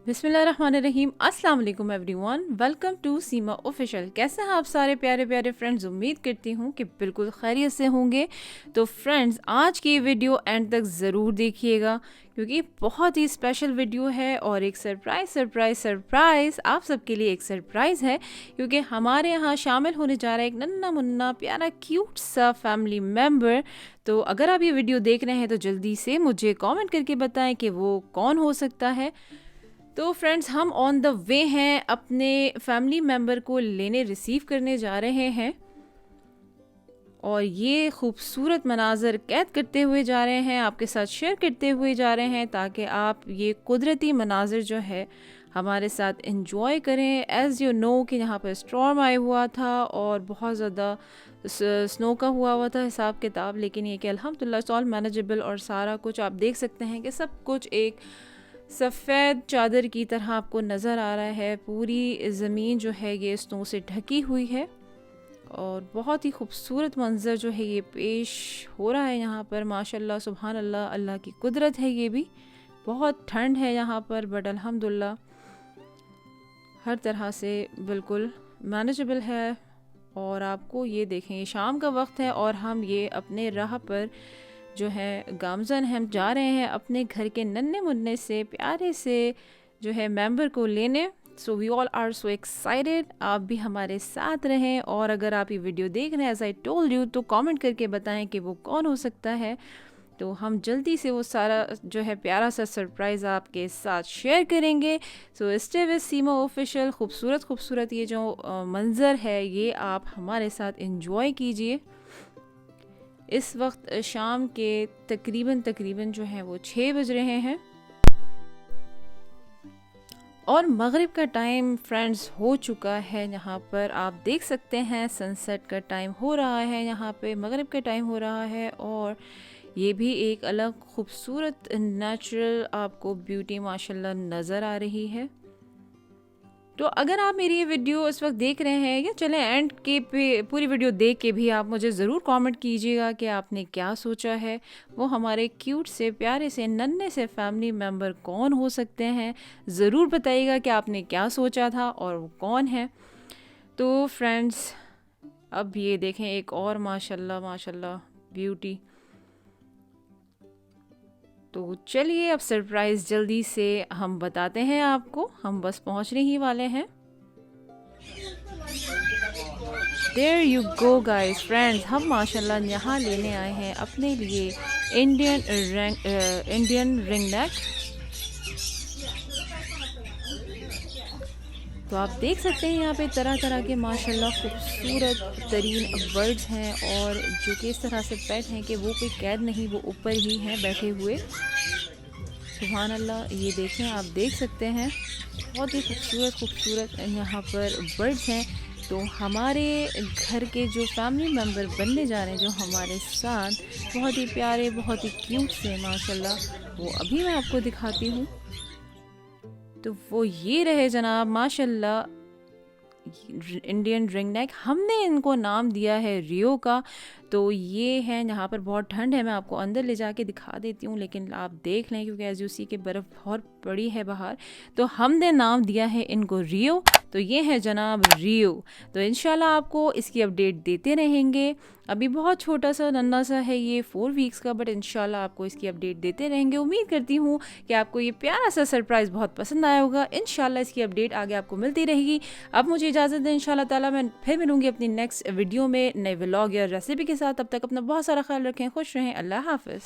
बिस्मिल्लाहिर्रहमानिर्रहीम। अस्सलाम वालेकुम everyone, welcome to Seema official. कैसे हैं आप सारे प्यारे प्यारे फ्रेंड्स? उम्मीद करती हूँ कि बिल्कुल खैरियत से होंगे। तो फ्रेंड्स, आज की वीडियो एंड तक ज़रूर देखिएगा क्योंकि बहुत ही स्पेशल वीडियो है और एक सरप्राइज़ आप सबके लिए एक सरप्राइज़ है क्योंकि हमारे यहाँ शामिल होने जा रहा है एक नन्ना मुन्ना प्यारा क्यूट सा फैमिली मेम्बर। तो अगर आप ये वीडियो देख रहे हैं तो जल्दी से मुझे कमेंट करके बताएं कि वो कौन हो सकता है। तो फ्रेंड्स, हम ऑन द वे हैं, अपने फैमिली मेम्बर को लेने रिसीव करने जा रहे हैं और ये खूबसूरत मनाजर कैद करते हुए जा रहे हैं, आपके साथ शेयर करते हुए जा रहे हैं ताकि आप ये कुदरती मनाजर जो है हमारे साथ इंजॉय करें। एज़ यू नो कि यहाँ पर स्टॉर्म आया हुआ था और बहुत ज़्यादा स्नो का हुआ था हिसाब किताब, लेकिन ये कि अल्हम्दुलिल्लाह इट्स ऑल मैनेजेबल और सारा कुछ आप देख सकते हैं कि सब कुछ एक सफ़ेद चादर की तरह आपको नज़र आ रहा है। पूरी ज़मीन जो है ये स्नो से ढकी हुई है और बहुत ही खूबसूरत मंज़र जो है ये पेश हो रहा है यहाँ पर। माशाल्लाह, सुभान अल्लाह, अल्लाह की कुदरत है ये भी। बहुत ठंड है यहाँ पर बट अल्हम्दुलिल्लाह हर तरह से बिल्कुल मैनेजेबल है। और आपको ये देखें, ये शाम का वक्त है और हम ये अपने राह पर जो है गामजन हम जा रहे हैं अपने घर के नन्हे मुन्ने से प्यारे से जो है मेंबर को लेने। So we all are so excited, आप भी हमारे साथ रहें। और अगर आप ये वीडियो देख रहे हैं एज आई टोल्ड यू तो कमेंट करके बताएं कि वो कौन हो सकता है। तो हम जल्दी से वो सारा जो है प्यारा सा सरप्राइज़ आपके साथ शेयर करेंगे। So stay with Seema official. खूबसूरत ये जो मंज़र है ये आप हमारे साथ इंजॉय कीजिए। इस वक्त शाम के तकरीबन जो है वो 6 बज रहे हैं और मगरिब का टाइम फ्रेंड्स हो चुका है। यहाँ पर आप देख सकते हैं सनसेट का टाइम हो रहा है, यहाँ पे मगरिब का टाइम हो रहा है और ये भी एक अलग खूबसूरत नेचुरल आपको ब्यूटी माशाल्लाह नज़र आ रही है। तो अगर आप मेरी ये वीडियो इस वक्त देख रहे हैं या चलें एंड के पे पूरी वीडियो देख के भी आप मुझे ज़रूर कमेंट कीजिएगा कि आपने क्या सोचा है, वो हमारे क्यूट से प्यारे से नन्हे से फैमिली मेम्बर कौन हो सकते हैं। ज़रूर बताइएगा कि आपने क्या सोचा था और वो कौन है। तो फ्रेंड्स, अब ये देखें एक और माशाल्लाह ब्यूटी। तो चलिए अब सरप्राइज़ जल्दी से हम बताते हैं आपको, हम बस पहुंचने ही वाले हैं। There you go guys friends, हम माशाल्लाह यहाँ लेने आए हैं अपने लिए इंडियन रिंग नेक। तो आप देख सकते हैं यहाँ पे तरह तरह के माशाल्लाह खूबसूरत तरीन बर्ड्स हैं और जो कि इस तरह से पेट हैं कि वो कोई कैद नहीं, वो ऊपर ही हैं बैठे हुए। सुभान अल्लाह, ये देखें, आप देख सकते हैं बहुत ही खूबसूरत यहाँ पर बर्ड्स हैं। तो हमारे घर के जो फैमिली मेम्बर बनने जा रहे हैं जो हमारे साथ, बहुत ही प्यारे बहुत ही क्यूट से माशाल्लाह, वो अभी मैं आपको दिखाती हूँ। तो वो ये रहे जनाब माशाल्लाह इंडियन रिंग नेक। हमने इनको नाम दिया है रियो का। तो ये है, यहाँ पर बहुत ठंड है, मैं आपको अंदर ले जाके दिखा देती हूँ लेकिन आप देख लें क्योंकि एज यू सी के बर्फ़ बहुत बड़ी है बाहर। तो हमने नाम दिया है इनको रियो। तो ये है जनाब रियो। तो इंशाल्लाह आपको इसकी अपडेट देते रहेंगे। अभी बहुत छोटा सा नन्ना सा है ये, 4 वीक्स का, बट इंशाल्लाह आपको इसकी अपडेट देते रहेंगे। उम्मीद करती हूँ कि आपको ये प्यारा सा सरप्राइज़ बहुत पसंद आया होगा। इंशाल्लाह इसकी अपडेट आगे आपको मिलती रहेगी। अब मुझे इजाज़त दें, इंशाल्लाह ताला मैं फिर मिलूँगी अपनी नेक्स्ट वीडियो में नए व्लॉग या रेसिपी के साथ। तब तक अपना बहुत सारा ख्याल रखें, खुश रहें, अल्लाह हाफ़िज़।